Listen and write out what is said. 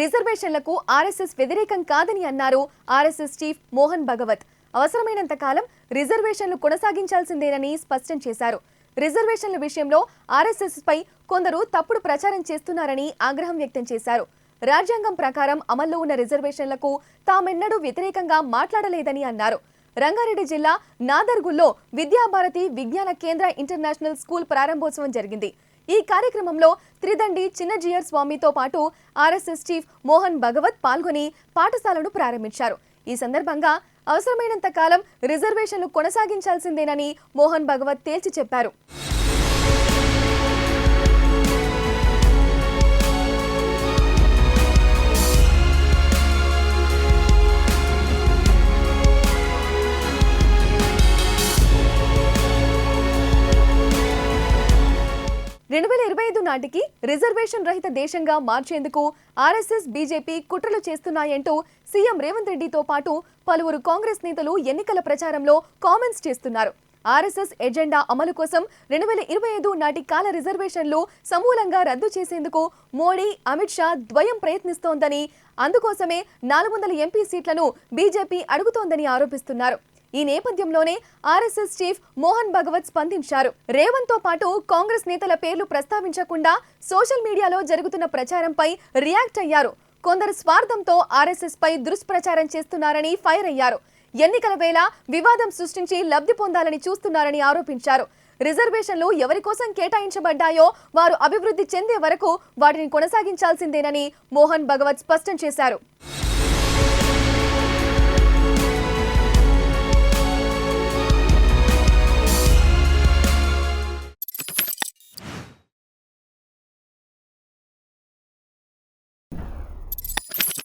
రిజర్వేషన్లకు ఆర్ఎస్ఎస్ వ్యతిరేకం కాదని అన్నారు ఆర్ఎస్ఎస్ చీఫ్ మోహన్ భగవత్. అవసరమైనంత కాలం రిజర్వేషన్లు కొనసాగించాల్సిందేనని స్పష్టం చేశారు. రిజర్వేషన్ల విషయంలో ఆర్ఎస్ఎస్ పై కొందరు తప్పుడు ప్రచారం చేస్తున్నారని ఆగ్రహం వ్యక్తం చేశారు. రాజ్యాంగం ప్రకారం అమల్లో ఉన్న రిజర్వేషన్లకు తామెన్నడూ వ్యతిరేకంగా మాట్లాడలేదని అన్నారు. రంగారెడ్డి జిల్లా నాదర్గుల్లో విద్యాభారతి విజ్ఞాన కేంద్ర ఇంటర్నేషనల్ స్కూల్ ప్రారంభోత్సవం జరిగింది. ఈ కార్యక్రమంలో త్రిదండి చిన్నజీయర్ స్వామితో పాటు ఆర్ఎస్ఎస్ చీఫ్ మోహన్ భగవత్ పాల్గొని పాఠశాలను ప్రారంభించారు. ఈ సందర్భంగా అవసరమైనంత కాలం రిజర్వేషన్లు కొనసాగించాల్సిందేనని మోహన్ భగవత్ తేల్చి చెప్పారు. 2025 నాటికి రిజర్వేషన్ రహిత దేశంగా మార్చేందుకు ఆర్ఎస్ఎస్ బీజేపీ కుట్రలు చేస్తున్నాయంటూ సీఎం రేవంత్ రెడ్డితో పాటు పలువురు కాంగ్రెస్ నేతలు ఎన్నికల ప్రచారంలో కామెంట్స్ చేస్తున్నారు. ఆర్ఎస్ఎస్ ఎజెండా అమలు కోసం 2025 నాటి కాల రిజర్వేషన్లు సమూలంగా రద్దు చేసేందుకు మోడీ, అమిత్ షా ద్వయం ప్రయత్నిస్తోందని, అందుకోసమే 400 ఎంపీ సీట్లను బీజేపీ అడుగుతోందని ఆరోపిస్తున్నారు. ఈ నేపథ్యంలోనే ఆర్ఎస్ఎస్ చీఫ్ మోహన్ భగవత్ స్పందించారు. రేవంత్ తో పాటు కాంగ్రెస్ నేతల పేర్లు ప్రస్తావించకుండా సోషల్ మీడియాలో జరుగుతున్న ప్రచారంపై రియాక్ట్ అయ్యారు. కొందరు స్వార్థంతో ఆర్ఎస్ఎస్ పై దుష్ప్రచారం చేస్తున్నారని ఫైర్ అయ్యారు. ఎన్నికల వేళ వివాదం సృష్టించి లబ్ధి పొందాలని చూస్తున్నారని ఆరోపించారు. రిజర్వేషన్లు ఎవరి కోసం కేటాయించబడ్డాయో వారు అభివృద్ధి చెందే వరకు వాటిని కొనసాగించాల్సిందేనని మోహన్ భగవత్ స్పష్టం చేశారు.